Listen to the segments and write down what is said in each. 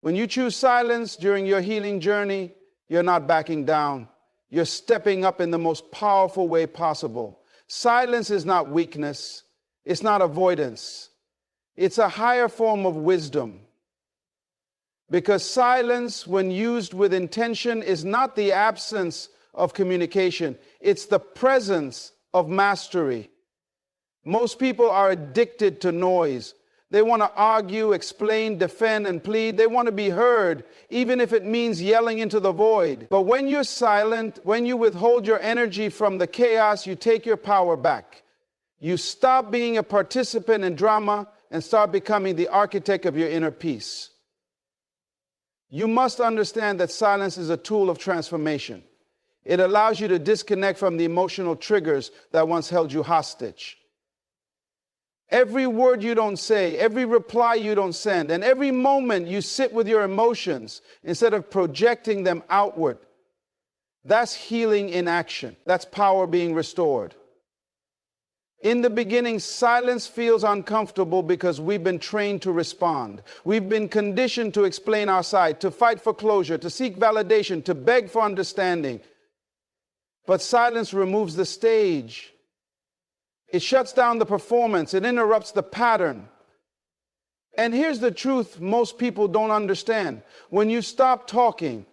When you choose silence during your healing journey, you're not backing down. You're stepping up in the most powerful way possible. Silence is not weakness. It's not avoidance. It's a higher form of wisdom. Because silence, when used with intention, is not the absence of communication. It's the presence of mastery. Most people are addicted to noise. They want to argue, explain, defend, and plead. They want to be heard, even if it means yelling into the void. But when you're silent, when you withhold your energy from the chaos, you take your power back. You stop being a participant in drama and start becoming the architect of your inner peace. You must understand that silence is a tool of transformation. It allows you to disconnect from the emotional triggers that once held you hostage. Every word you don't say, every reply you don't send, and every moment you sit with your emotions instead of projecting them outward, that's healing in action. That's power being restored. In the beginning, silence feels uncomfortable because we've been trained to respond. We've been conditioned to explain our side, to fight for closure, to seek validation, to beg for understanding. But silence removes the stage. It shuts down the performance. It interrupts the pattern. And here's the truth most people don't understand. When you stop talking,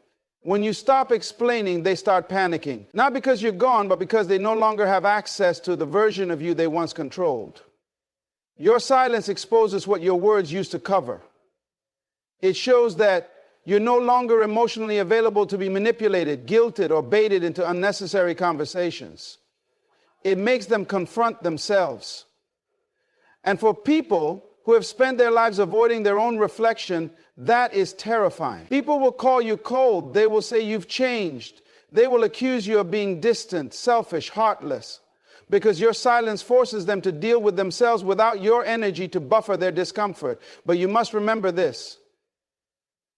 when you stop explaining, they start panicking. Not because you're gone, but because they no longer have access to the version of you they once controlled. Your silence exposes what your words used to cover. It shows that you're no longer emotionally available to be manipulated, guilted, or baited into unnecessary conversations. It makes them confront themselves. And for people who have spent their lives avoiding their own reflection, that is terrifying. People will call you cold. They will say you've changed. They will accuse you of being distant, selfish, heartless, because your silence forces them to deal with themselves without your energy to buffer their discomfort. But you must remember this.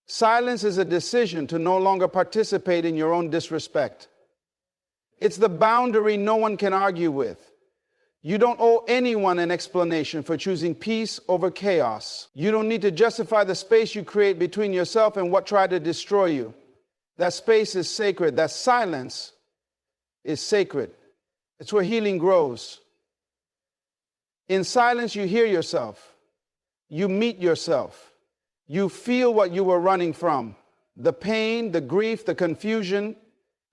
Silence is a decision to no longer participate in your own disrespect. It's the boundary no one can argue with. You don't owe anyone an explanation for choosing peace over chaos. You don't need to justify the space you create between yourself and what tried to destroy you. That space is sacred. That silence is sacred. It's where healing grows. In silence, you hear yourself. You meet yourself. You feel what you were running from. The pain, the grief, the confusion.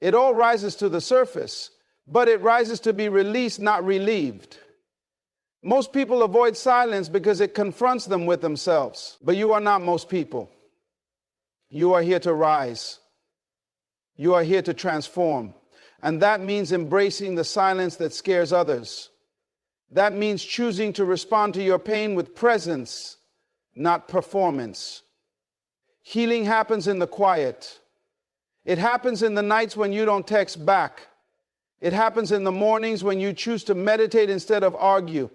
It all rises to the surface, but it rises to be released, not relieved. Most people avoid silence because it confronts them with themselves. But you are not most people. You are here to rise. You are here to transform. And that means embracing the silence that scares others. That means choosing to respond to your pain with presence, not performance. Healing happens in the quiet. It happens in the nights when you don't text back. It happens in the mornings when you choose to meditate instead of argue.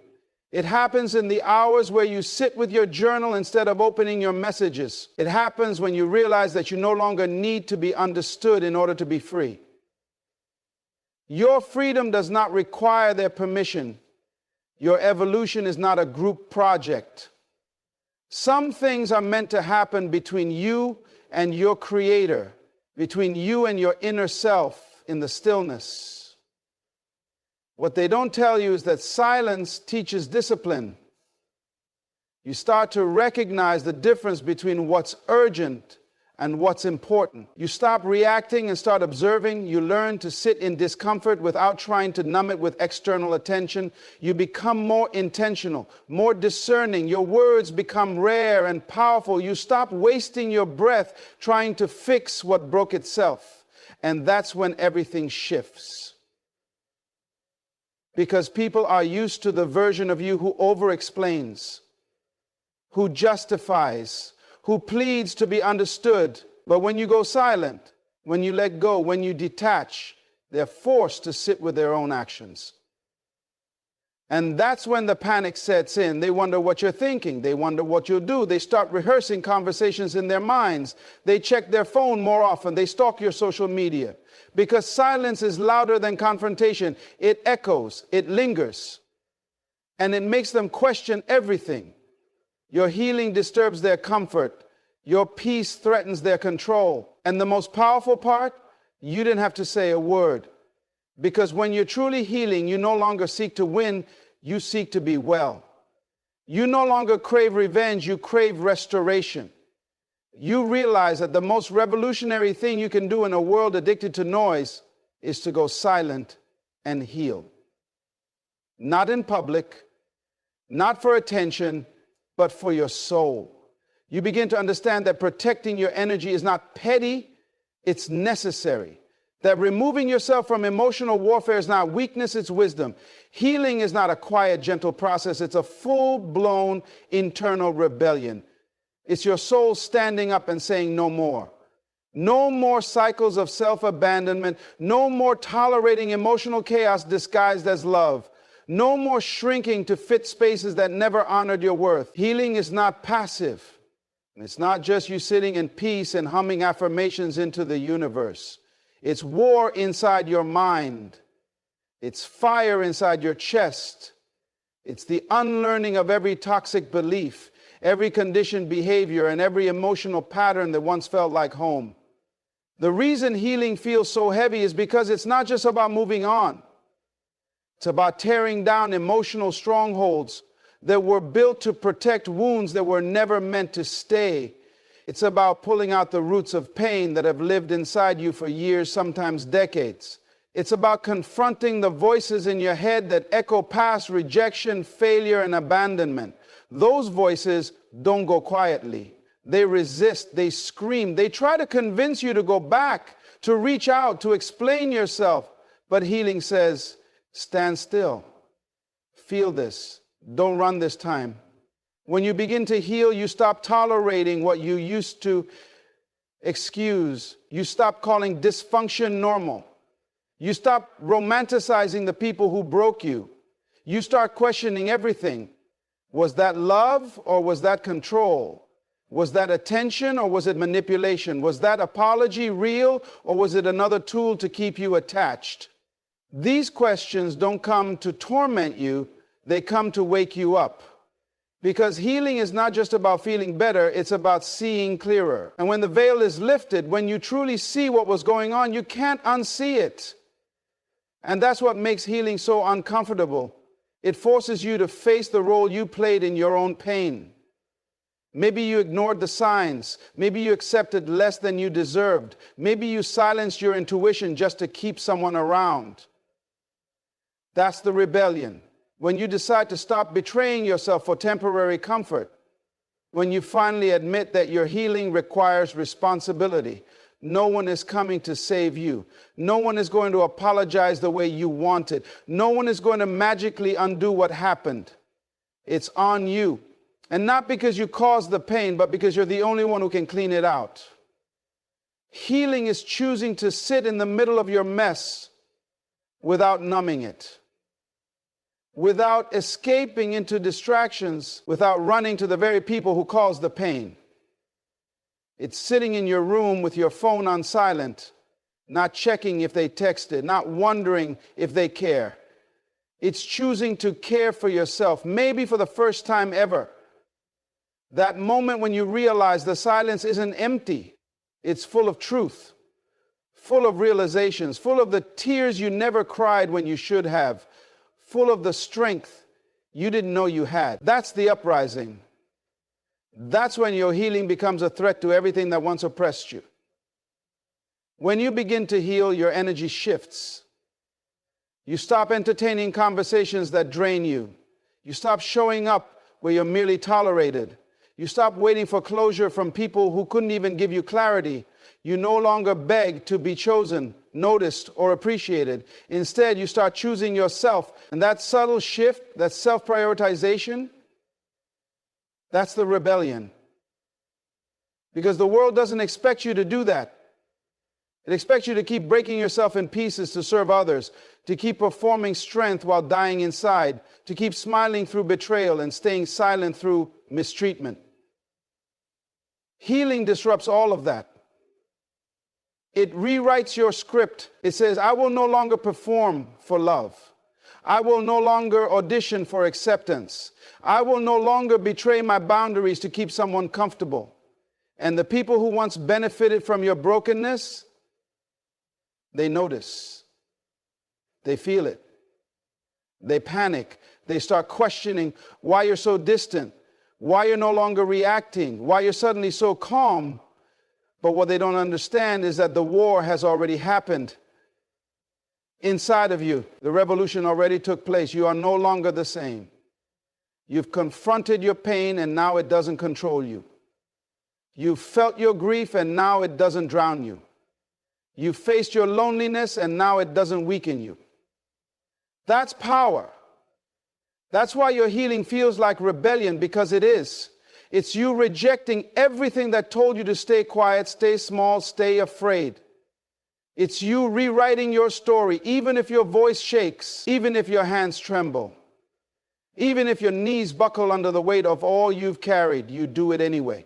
It happens in the hours where you sit with your journal instead of opening your messages. It happens when you realize that you no longer need to be understood in order to be free. Your freedom does not require their permission. Your evolution is not a group project. Some things are meant to happen between you and your Creator, between you and your inner self in the stillness. What they don't tell you is that silence teaches discipline. You start to recognize the difference between what's urgent and what's important. You stop reacting and start observing. You learn to sit in discomfort without trying to numb it with external attention. You become more intentional, more discerning. Your words become rare and powerful. You stop wasting your breath trying to fix what broke itself. And that's when everything shifts. Because people are used to the version of you who over-explains, who justifies, who pleads to be understood. But when you go silent, when you let go, when you detach, they're forced to sit with their own actions. And that's when the panic sets in. They wonder what you're thinking. They wonder what you'll do. They start rehearsing conversations in their minds. They check their phone more often. They stalk your social media. Because silence is louder than confrontation. It echoes. It lingers. And it makes them question everything. Your healing disturbs their comfort. Your peace threatens their control. And the most powerful part, you didn't have to say a word. Because when you're truly healing, you no longer seek to win, you seek to be well. You no longer crave revenge, you crave restoration. You realize that the most revolutionary thing you can do in a world addicted to noise is to go silent and heal. Not in public, not for attention, but for your soul. You begin to understand that protecting your energy is not petty, it's necessary. That removing yourself from emotional warfare is not weakness, it's wisdom. Healing is not a quiet, gentle process. It's a full-blown internal rebellion. It's your soul standing up and saying no more. No more cycles of self-abandonment. No more tolerating emotional chaos disguised as love. No more shrinking to fit spaces that never honored your worth. Healing is not passive. It's not just you sitting in peace and humming affirmations into the universe. It's war inside your mind. It's fire inside your chest. It's the unlearning of every toxic belief, every conditioned behavior, and every emotional pattern that once felt like home. The reason healing feels so heavy is because it's not just about moving on. It's about tearing down emotional strongholds that were built to protect wounds that were never meant to stay. It's about pulling out the roots of pain that have lived inside you for years, sometimes decades. It's about confronting the voices in your head that echo past rejection, failure, and abandonment. Those voices don't go quietly. They resist, they scream, they try to convince you to go back, to reach out, to explain yourself. But healing says, stand still. Feel this. Don't run this time. When you begin to heal, you stop tolerating what you used to excuse. You stop calling dysfunction normal. You stop romanticizing the people who broke you. You start questioning everything. Was that love or was that control? Was that attention or was it manipulation? Was that apology real or was it another tool to keep you attached? These questions don't come to torment you, they come to wake you up. Because healing is not just about feeling better, it's about seeing clearer. And when the veil is lifted, when you truly see what was going on, you can't unsee it. And that's what makes healing so uncomfortable. It forces you to face the role you played in your own pain. Maybe you ignored the signs. Maybe you accepted less than you deserved. Maybe you silenced your intuition just to keep someone around. That's the rebellion. When you decide to stop betraying yourself for temporary comfort, when you finally admit that your healing requires responsibility, no one is coming to save you. No one is going to apologize the way you want it. No one is going to magically undo what happened. It's on you. And not because you caused the pain, but because you're the only one who can clean it out. Healing is choosing to sit in the middle of your mess without numbing it, without escaping into distractions, without running to the very people who caused the pain. It's sitting in your room with your phone on silent, not checking if they texted, not wondering if they care. It's choosing to care for yourself, maybe for the first time ever. That moment when you realize the silence isn't empty, it's full of truth, full of realizations, full of the tears you never cried when you should have, full of the strength you didn't know you had. That's the uprising. That's when your healing becomes a threat to everything that once oppressed you. When you begin to heal, your energy shifts. You stop entertaining conversations that drain you. You stop showing up where you're merely tolerated. You stop waiting for closure from people who couldn't even give you clarity. You no longer beg to be chosen, noticed, or appreciated. Instead, you start choosing yourself. And that subtle shift, that self-prioritization, that's the rebellion. Because the world doesn't expect you to do that. It expects you to keep breaking yourself in pieces to serve others, to keep performing strength while dying inside, to keep smiling through betrayal and staying silent through mistreatment. Healing disrupts all of that. It rewrites your script. It says, I will no longer perform for love. I will no longer audition for acceptance. I will no longer betray my boundaries to keep someone comfortable. And the people who once benefited from your brokenness, they notice. They feel it. They panic. They start questioning why you're so distant, why you're no longer reacting, why you're suddenly so calm. But what they don't understand is that the war has already happened inside of you. The revolution already took place. You are no longer the same. You've confronted your pain and now it doesn't control you. You've felt your grief and now it doesn't drown you. You faced your loneliness and now it doesn't weaken you. That's power. That's why your healing feels like rebellion, because it is. It's you rejecting everything that told you to stay quiet, stay small, stay afraid. It's you rewriting your story, even if your voice shakes, even if your hands tremble, even if your knees buckle under the weight of all you've carried, you do it anyway.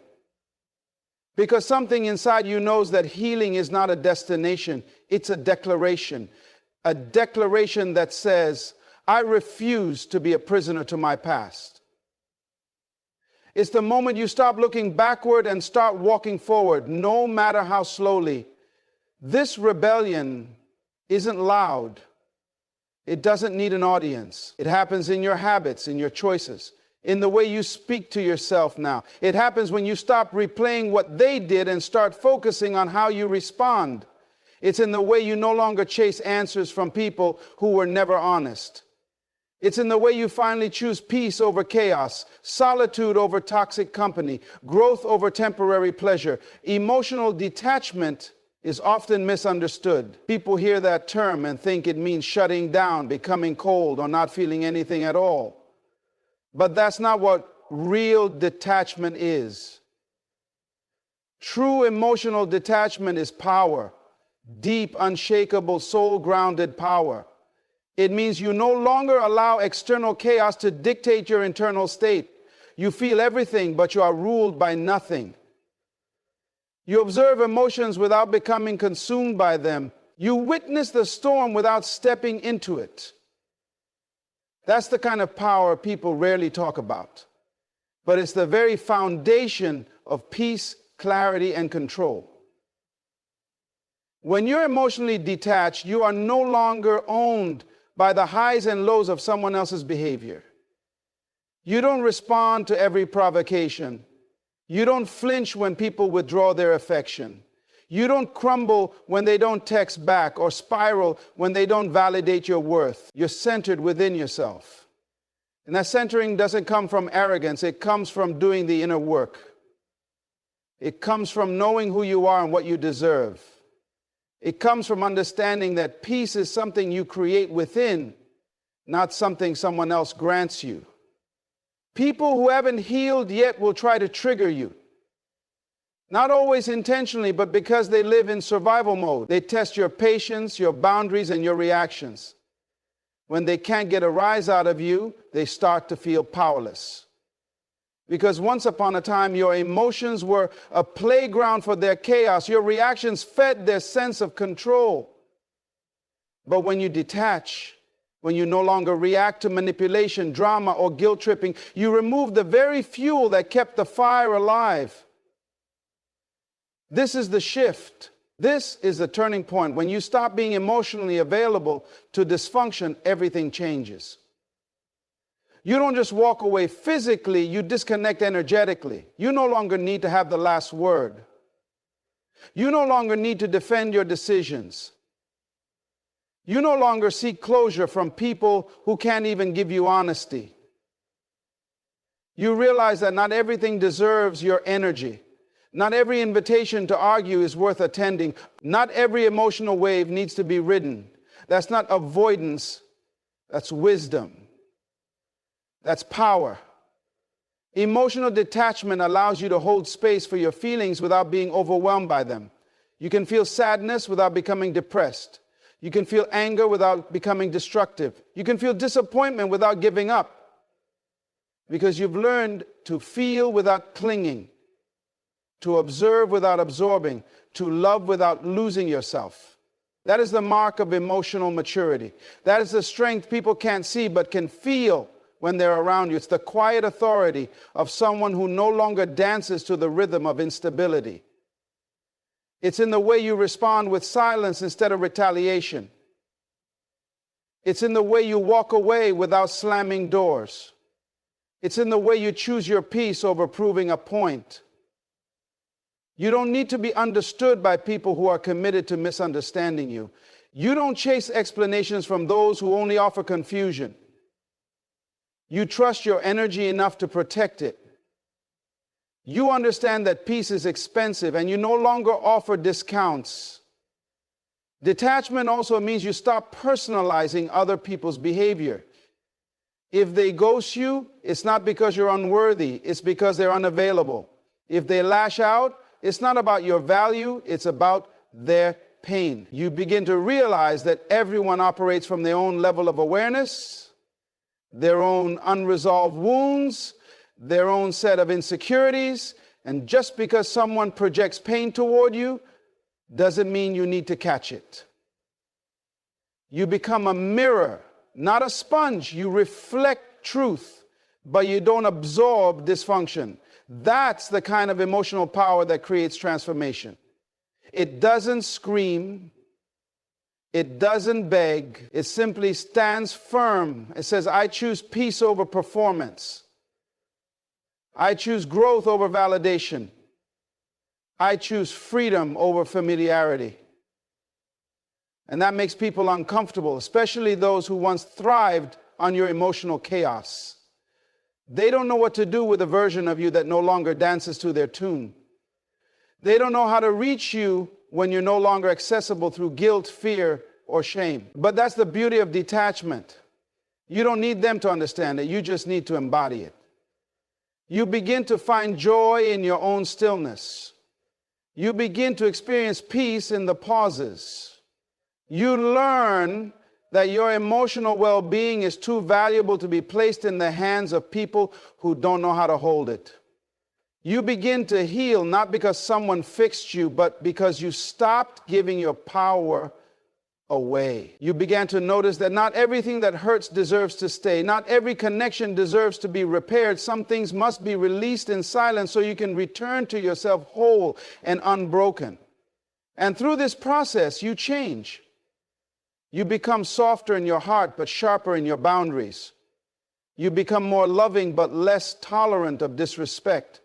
Because something inside you knows that healing is not a destination, it's a declaration that says, I refuse to be a prisoner to my past. It's the moment you stop looking backward and start walking forward, no matter how slowly. This rebellion isn't loud. It doesn't need an audience. It happens in your habits, in your choices, in the way you speak to yourself now. It happens when you stop replaying what they did and start focusing on how you respond. It's in the way you no longer chase answers from people who were never honest. It's in the way you finally choose peace over chaos, solitude over toxic company, growth over temporary pleasure. Emotional detachment is often misunderstood. People hear that term and think it means shutting down, becoming cold, or not feeling anything at all. But that's not what real detachment is. True emotional detachment is power, deep, unshakable, soul-grounded power. It means you no longer allow external chaos to dictate your internal state. You feel everything, but you are ruled by nothing. You observe emotions without becoming consumed by them. You witness the storm without stepping into it. That's the kind of power people rarely talk about. But it's the very foundation of peace, clarity, and control. When you're emotionally detached, you are no longer owned by the highs and lows of someone else's behavior. You don't respond to every provocation. You don't flinch when people withdraw their affection. You don't crumble when they don't text back or spiral when they don't validate your worth. You're centered within yourself. And that centering doesn't come from arrogance. It comes from doing the inner work. It comes from knowing who you are and what you deserve. It comes from understanding that peace is something you create within, not something someone else grants you. People who haven't healed yet will try to trigger you. Not always intentionally, but because they live in survival mode. They test your patience, your boundaries, and your reactions. When they can't get a rise out of you, they start to feel powerless. Because once upon a time, your emotions were a playground for their chaos. Your reactions fed their sense of control. But when you detach, when you no longer react to manipulation, drama, or guilt tripping, you remove the very fuel that kept the fire alive. This is the shift. This is the turning point. When you stop being emotionally available to dysfunction, everything changes. You don't just walk away physically, you disconnect energetically. You no longer need to have the last word. You no longer need to defend your decisions. You no longer seek closure from people who can't even give you honesty. You realize that not everything deserves your energy. Not every invitation to argue is worth attending. Not every emotional wave needs to be ridden. That's not avoidance, that's wisdom. That's power. Emotional detachment allows you to hold space for your feelings without being overwhelmed by them. You can feel sadness without becoming depressed. You can feel anger without becoming destructive. You can feel disappointment without giving up. Because you've learned to feel without clinging, to observe without absorbing, to love without losing yourself. That is the mark of emotional maturity. That is the strength people can't see but can feel when they're around you. It's the quiet authority of someone who no longer dances to the rhythm of instability. It's in the way you respond with silence instead of retaliation. It's in the way you walk away without slamming doors. It's in the way you choose your peace over proving a point. You don't need to be understood by people who are committed to misunderstanding you. You don't chase explanations from those who only offer confusion. You trust your energy enough to protect it. You understand that peace is expensive and you no longer offer discounts. Detachment also means you stop personalizing other people's behavior. If they ghost you, it's not because you're unworthy, it's because they're unavailable. If they lash out, it's not about your value, it's about their pain. You begin to realize that everyone operates from their own level of awareness, their own unresolved wounds, their own set of insecurities, and just because someone projects pain toward you doesn't mean you need to catch it. You become a mirror, not a sponge. You reflect truth, but you don't absorb dysfunction. That's the kind of emotional power that creates transformation. It doesn't scream. It doesn't beg. It simply stands firm. It says, I choose peace over performance. I choose growth over validation. I choose freedom over familiarity. And that makes people uncomfortable, especially those who once thrived on your emotional chaos. They don't know what to do with a version of you that no longer dances to their tune. They don't know how to reach you when you're no longer accessible through guilt, fear, or shame. But that's the beauty of detachment. You don't need them to understand it. You just need to embody it. You begin to find joy in your own stillness. You begin to experience peace in the pauses. You learn that your emotional well-being is too valuable to be placed in the hands of people who don't know how to hold it. You begin to heal not because someone fixed you, but because you stopped giving your power away. You began to notice that not everything that hurts deserves to stay. Not every connection deserves to be repaired. Some things must be released in silence so you can return to yourself whole and unbroken. And through this process, you change. You become softer in your heart, but sharper in your boundaries. You become more loving, but less tolerant of disrespect.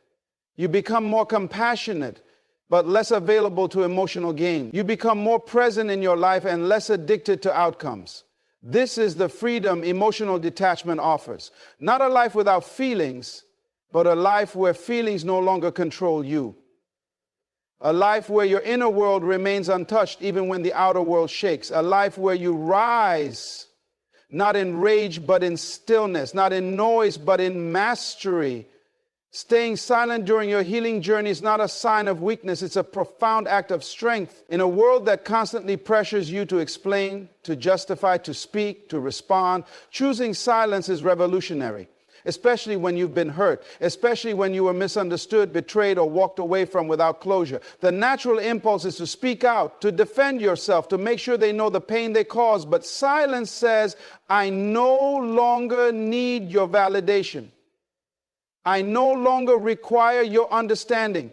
You become more compassionate, but less available to emotional gain. You become more present in your life and less addicted to outcomes. This is the freedom emotional detachment offers. Not a life without feelings, but a life where feelings no longer control you. A life where your inner world remains untouched even when the outer world shakes. A life where you rise, not in rage, but in stillness. Not in noise, but in mastery. Staying silent during your healing journey is not a sign of weakness. It's a profound act of strength. In a world that constantly pressures you to explain, to justify, to speak, to respond, choosing silence is revolutionary. Especially when you've been hurt, especially when you were misunderstood, betrayed, or walked away from without closure. The natural impulse is to speak out, to defend yourself, to make sure they know the pain they caused. But silence says, I no longer need your validation. I no longer require your understanding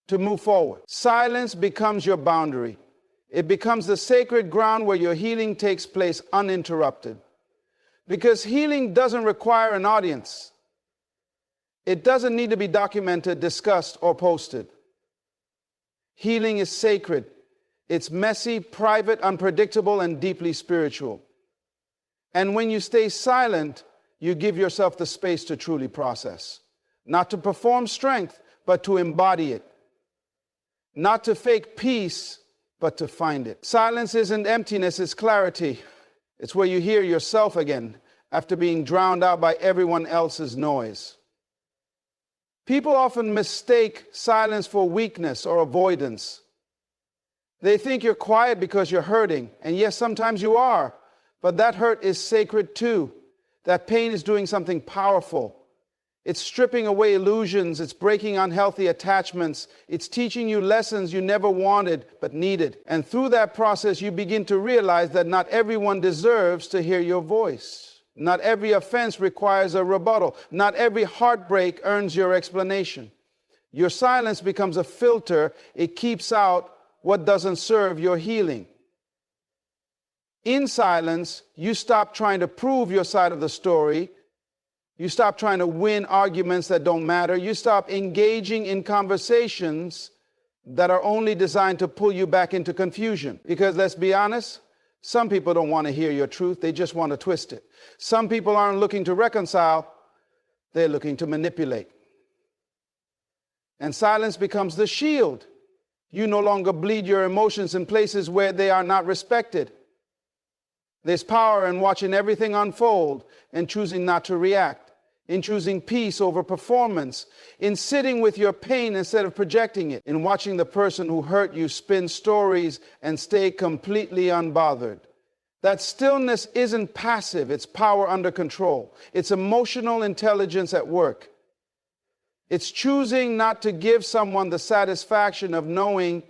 to move forward. Silence becomes your boundary. It becomes the sacred ground where your healing takes place uninterrupted. Because healing doesn't require an audience. It doesn't need to be documented, discussed, or posted. Healing is sacred. It's messy, private, unpredictable, and deeply spiritual. And when you stay silent, you give yourself the space to truly process. Not to perform strength, but to embody it. Not to fake peace, but to find it. Silence isn't emptiness, it's clarity. It's where you hear yourself again after being drowned out by everyone else's noise. People often mistake silence for weakness or avoidance. They think you're quiet because you're hurting. And yes, sometimes you are. But that hurt is sacred too. That pain is doing something powerful. It's stripping away illusions. It's breaking unhealthy attachments. It's teaching you lessons you never wanted but needed. And through that process, you begin to realize that not everyone deserves to hear your voice. Not every offense requires a rebuttal. Not every heartbreak earns your explanation. Your silence becomes a filter. It keeps out what doesn't serve your healing. In silence, you stop trying to prove your side of the story. You stop trying to win arguments that don't matter. You stop engaging in conversations that are only designed to pull you back into confusion. Because let's be honest, some people don't want to hear your truth. They just want to twist it. Some people aren't looking to reconcile. They're looking to manipulate. And silence becomes the shield. You no longer bleed your emotions in places where they are not respected. There's power in watching everything unfold and choosing not to react, in choosing peace over performance, in sitting with your pain instead of projecting it, in watching the person who hurt you spin stories and stay completely unbothered. That stillness isn't passive, it's power under control. It's emotional intelligence at work. It's choosing not to give someone the satisfaction of knowing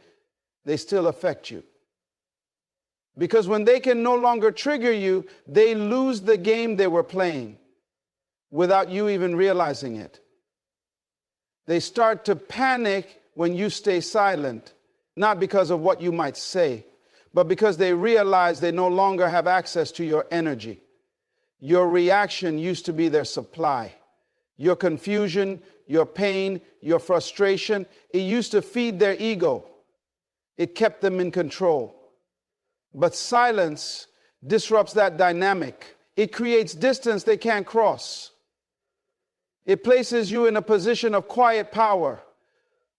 they still affect you. Because when they can no longer trigger you, they lose the game they were playing without you even realizing it. They start to panic when you stay silent, not because of what you might say, but because they realize they no longer have access to your energy. Your reaction used to be their supply. Your confusion, your pain, your frustration, it used to feed their ego. It kept them in control. But silence disrupts that dynamic. It creates distance they can't cross. It places you in a position of quiet power,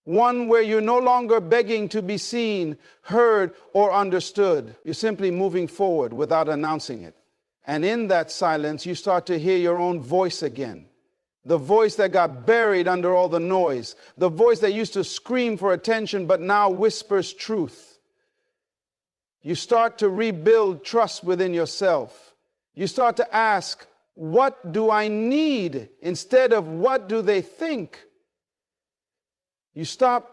one where you're no longer begging to be seen, heard, or understood. You're simply moving forward without announcing it. And in that silence, you start to hear your own voice again. The voice that got buried under all the noise. The voice that used to scream for attention but now whispers truth. You start to rebuild trust within yourself. You start to ask, what do I need instead of what do they think? You stop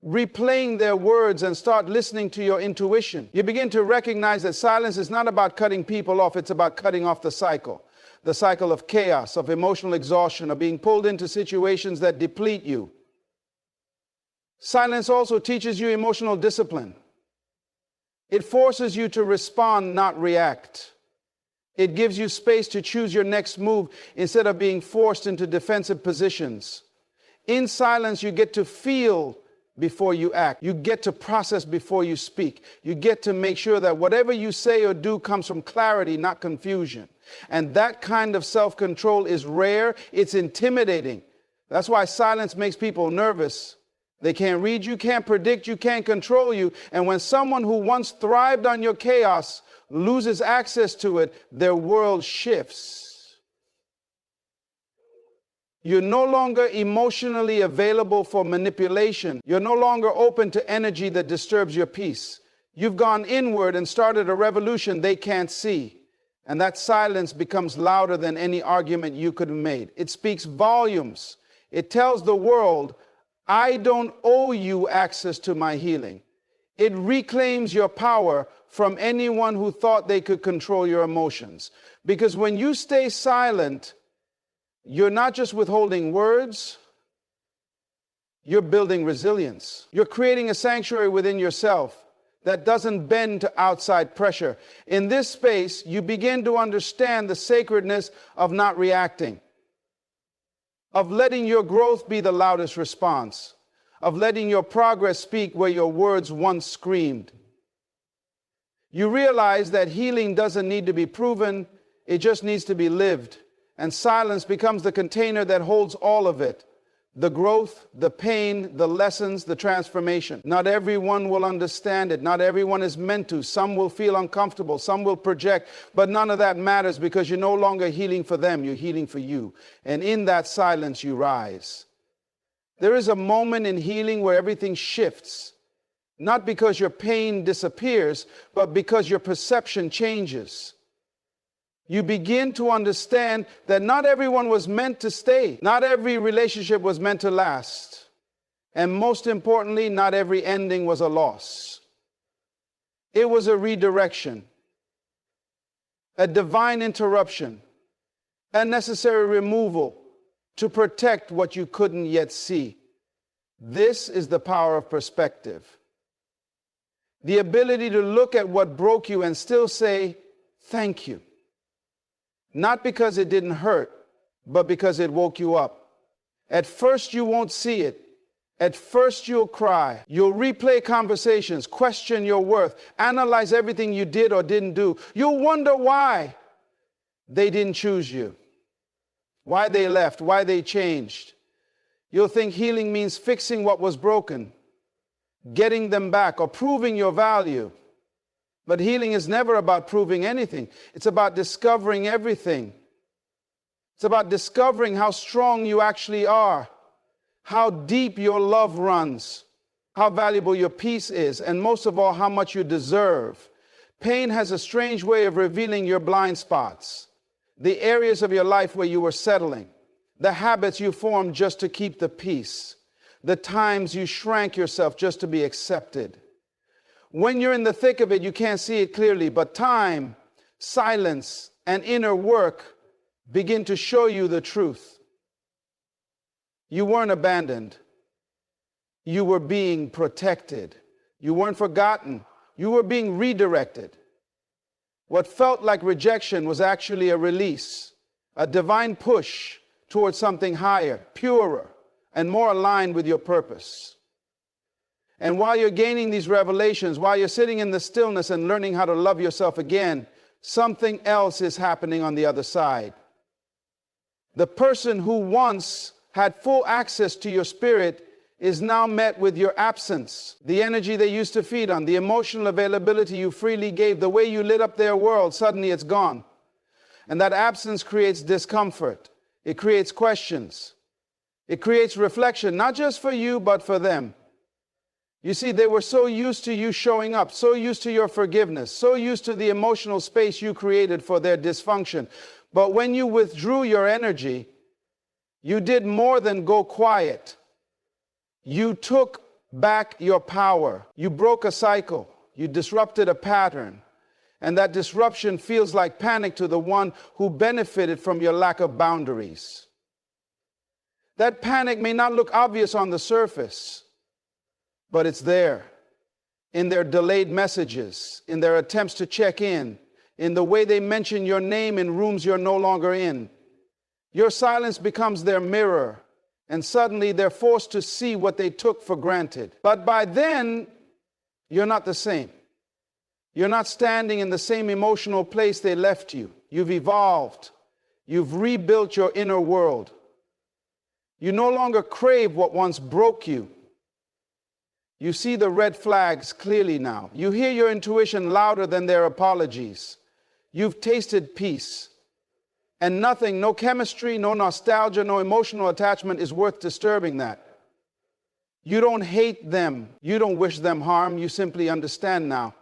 replaying their words and start listening to your intuition. You begin to recognize that silence is not about cutting people off, it's about cutting off the cycle. The cycle of chaos, of emotional exhaustion, of being pulled into situations that deplete you. Silence also teaches you emotional discipline. It forces you to respond, not react. It gives you space to choose your next move instead of being forced into defensive positions. In silence, you get to feel before you act. You get to process before you speak. You get to make sure that whatever you say or do comes from clarity, not confusion. And that kind of self-control is rare. It's intimidating. That's why silence makes people nervous. They can't read you, can't predict you, can't control you. And when someone who once thrived on your chaos loses access to it, their world shifts. You're no longer emotionally available for manipulation. You're no longer open to energy that disturbs your peace. You've gone inward and started a revolution they can't see. And that silence becomes louder than any argument you could have made. It speaks volumes. It tells the world, I don't owe you access to my healing. It reclaims your power from anyone who thought they could control your emotions. Because when you stay silent, you're not just withholding words, you're building resilience. You're creating a sanctuary within yourself that doesn't bend to outside pressure. In this space, you begin to understand the sacredness of not reacting, of letting your growth be the loudest response, of letting your progress speak where your words once screamed. You realize that healing doesn't need to be proven, it just needs to be lived. And silence becomes the container that holds all of it. The growth, the pain, the lessons, the transformation. Not everyone will understand it. Not everyone is meant to. Some will feel uncomfortable. Some will project. But none of that matters because you're no longer healing for them. You're healing for you. And in that silence, you rise. There is a moment in healing where everything shifts. Not because your pain disappears, but because your perception changes. You begin to understand that not everyone was meant to stay. Not every relationship was meant to last. And most importantly, not every ending was a loss. It was a redirection, a divine interruption, and necessary removal to protect what you couldn't yet see. This is the power of perspective. The ability to look at what broke you and still say, thank you. Not because it didn't hurt, but because it woke you up. At first you won't see it. At first you'll cry. You'll replay conversations, question your worth, analyze everything you did or didn't do. You'll wonder why they didn't choose you, why they left, why they changed. You'll think healing means fixing what was broken, getting them back, or proving your value. But healing is never about proving anything. It's about discovering everything. It's about discovering how strong you actually are, how deep your love runs, how valuable your peace is, and most of all, how much you deserve. Pain has a strange way of revealing your blind spots, the areas of your life where you were settling, the habits you formed just to keep the peace, the times you shrank yourself just to be accepted. When you're in the thick of it, you can't see it clearly, but time, silence, and inner work begin to show you the truth. You weren't abandoned. You were being protected. You weren't forgotten. You were being redirected. What felt like rejection was actually a release, a divine push towards something higher, purer, and more aligned with your purpose. And while you're gaining these revelations, while you're sitting in the stillness and learning how to love yourself again, something else is happening on the other side. The person who once had full access to your spirit is now met with your absence. The energy they used to feed on, the emotional availability you freely gave, the way you lit up their world, suddenly it's gone. And that absence creates discomfort. It creates questions. It creates reflection, not just for you, but for them. You see, they were so used to you showing up, so used to your forgiveness, so used to the emotional space you created for their dysfunction. But when you withdrew your energy, you did more than go quiet. You took back your power. You broke a cycle. You disrupted a pattern. And that disruption feels like panic to the one who benefited from your lack of boundaries. That panic may not look obvious on the surface, but it's there in their delayed messages, in their attempts to check in the way they mention your name in rooms you're no longer in. Your silence becomes their mirror, and suddenly they're forced to see what they took for granted. But by then, you're not the same. You're not standing in the same emotional place they left you. You've evolved. You've rebuilt your inner world. You no longer crave what once broke you. You see the red flags clearly now. You hear your intuition louder than their apologies. You've tasted peace. And nothing, no chemistry, no nostalgia, no emotional attachment is worth disturbing that. You don't hate them. You don't wish them harm. You simply understand now.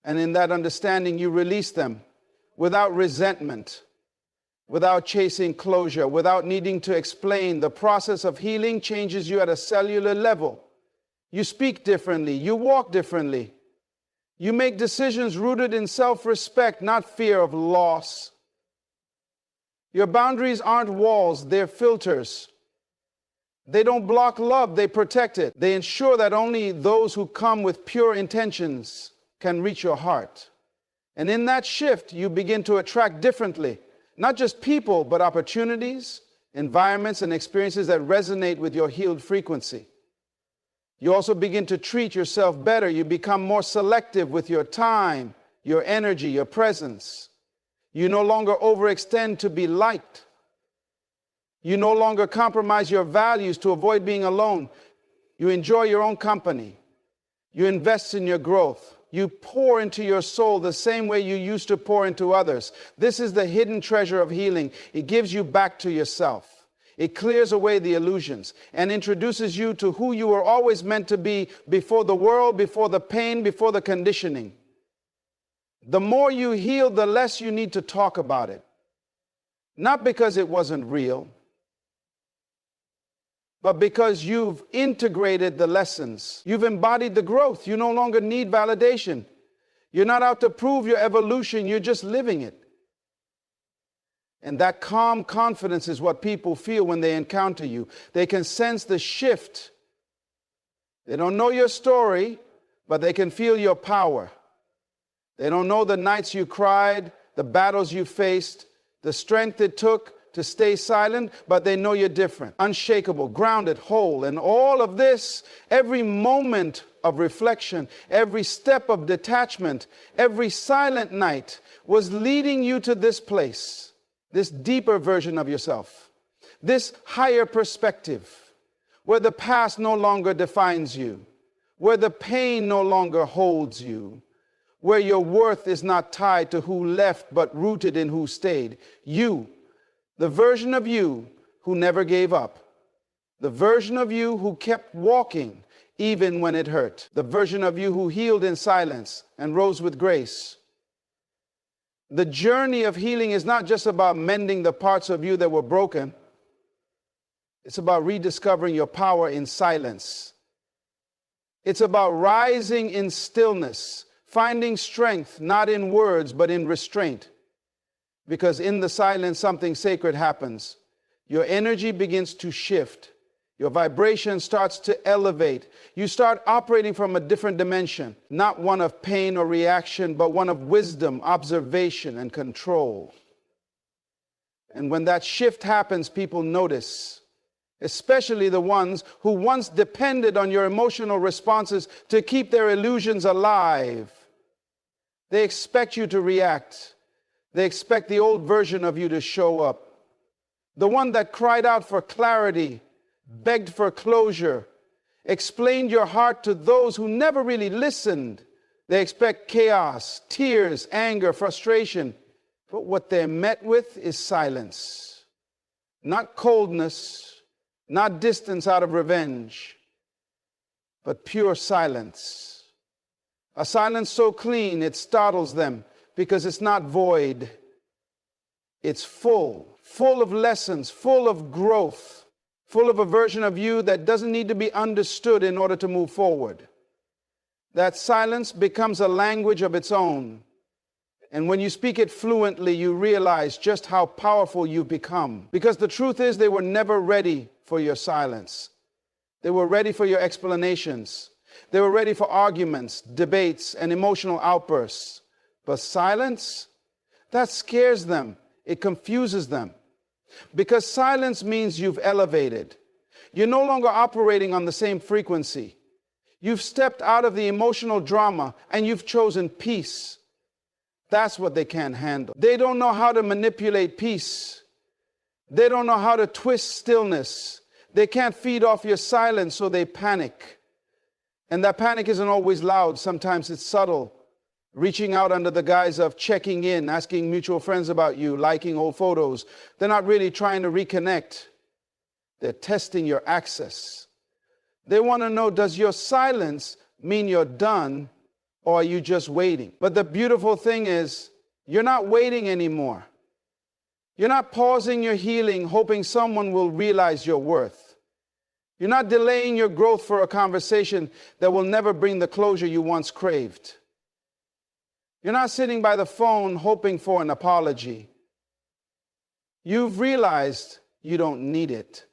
And in that understanding, you release them without resentment, without chasing closure, without needing to explain. The process of healing changes you at a cellular level. You speak differently. You walk differently. You make decisions rooted in self-respect, not fear of loss. Your boundaries aren't walls, they're filters. They don't block love, they protect it. They ensure that only those who come with pure intentions can reach your heart. And in that shift, you begin to attract differently, not just people, but opportunities, environments, and experiences that resonate with your healed frequency. You also begin to treat yourself better. You become more selective with your time, your energy, your presence. You no longer overextend to be liked. You no longer compromise your values to avoid being alone. You enjoy your own company. You invest in your growth. You pour into your soul the same way you used to pour into others. This is the hidden treasure of healing. It gives you back to yourself. It clears away the illusions and introduces you to who you were always meant to be before the world, before the pain, before the conditioning. The more you heal, the less you need to talk about it. Not because it wasn't real, but because you've integrated the lessons. You've embodied the growth. You no longer need validation. You're not out to prove your evolution. You're just living it. And that calm confidence is what people feel when they encounter you. They can sense the shift. They don't know your story, but they can feel your power. They don't know the nights you cried, the battles you faced, the strength it took to stay silent, but they know you're different, unshakable, grounded, whole. And all of this, every moment of reflection, every step of detachment, every silent night was leading you to this place, this deeper version of yourself, this higher perspective, where the past no longer defines you, where the pain no longer holds you, where your worth is not tied to who left, but rooted in who stayed. You, the version of you who never gave up, the version of you who kept walking even when it hurt, the version of you who healed in silence and rose with grace. The journey of healing is not just about mending the parts of you that were broken. It's about rediscovering your power in silence. It's about rising in stillness, finding strength not in words but in restraint. Because in the silence, something sacred happens. Your energy begins to shift. Your vibration starts to elevate. You start operating from a different dimension, not one of pain or reaction, but one of wisdom, observation, and control. And when that shift happens, people notice, especially the ones who once depended on your emotional responses to keep their illusions alive. They expect you to react. They expect the old version of you to show up. The one that cried out for clarity, begged for closure, explained your heart to those who never really listened. They expect chaos, tears, anger, frustration. But what they're met with is silence. Not coldness, not distance out of revenge, but pure silence. A silence so clean it startles them, because it's not void. It's full of lessons, full of growth, full of a version of you that doesn't need to be understood in order to move forward. That silence becomes a language of its own. And when you speak it fluently, you realize just how powerful you become. Because the truth is, they were never ready for your silence. They were ready for your explanations. They were ready for arguments, debates, and emotional outbursts. But silence, that scares them. It confuses them. Because silence means you've elevated. You're no longer operating on the same frequency. You've stepped out of the emotional drama and you've chosen peace. That's what they can't handle. They don't know how to manipulate peace. They don't know how to twist stillness. They can't feed off your silence, so they panic. And that panic isn't always loud. Sometimes it's subtle. Reaching out under the guise of checking in, asking mutual friends about you, liking old photos. They're not really trying to reconnect. They're testing your access. They want to know, does your silence mean you're done, or are you just waiting? But the beautiful thing is, you're not waiting anymore. You're not pausing your healing, hoping someone will realize your worth. You're not delaying your growth for a conversation that will never bring the closure you once craved. You're not sitting by the phone hoping for an apology. You've realized you don't need it.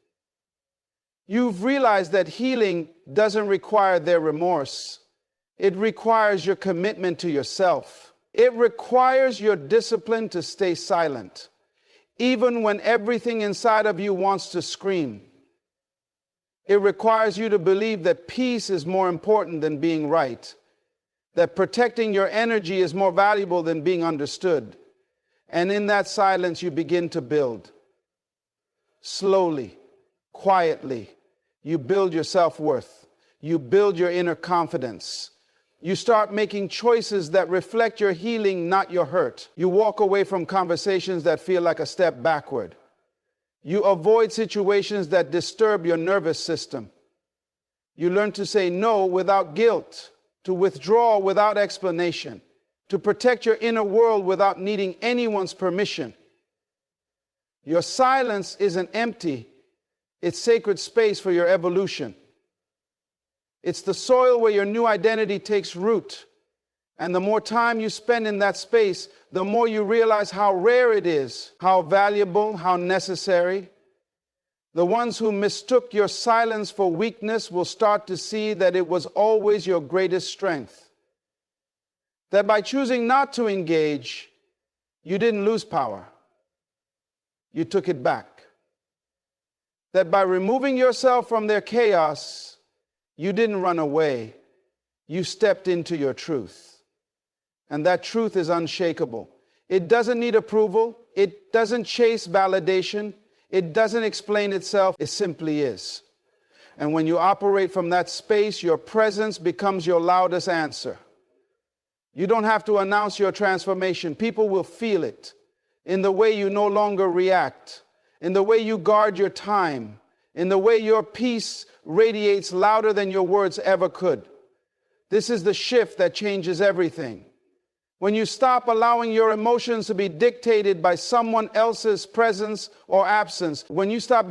You've realized that healing doesn't require their remorse. It requires your commitment to yourself. It requires your discipline to stay silent, even when everything inside of you wants to scream. It requires you to believe that peace is more important than being right. That protecting your energy is more valuable than being understood. And in that silence, you begin to build. Slowly, quietly, you build your self-worth. You build your inner confidence. You start making choices that reflect your healing, not your hurt. You walk away from conversations that feel like a step backward. You avoid situations that disturb your nervous system. You learn to say no without guilt, to withdraw without explanation, to protect your inner world without needing anyone's permission. Your silence isn't empty. It's sacred space for your evolution. It's the soil where your new identity takes root. And the more time you spend in that space, the more you realize how rare it is, how valuable, how necessary. The ones who mistook your silence for weakness will start to see that it was always your greatest strength. That by choosing not to engage, you didn't lose power. You took it back. That by removing yourself from their chaos, you didn't run away. You stepped into your truth. And that truth is unshakable. It doesn't need approval. It doesn't chase validation. It doesn't explain itself. It simply is. And when you operate from that space, your presence becomes your loudest answer. You don't have to announce your transformation. People will feel it in the way you no longer react, in the way you guard your time, in the way your peace radiates louder than your words ever could. This is the shift that changes everything. When you stop allowing your emotions to be dictated by someone else's presence or absence, when you stop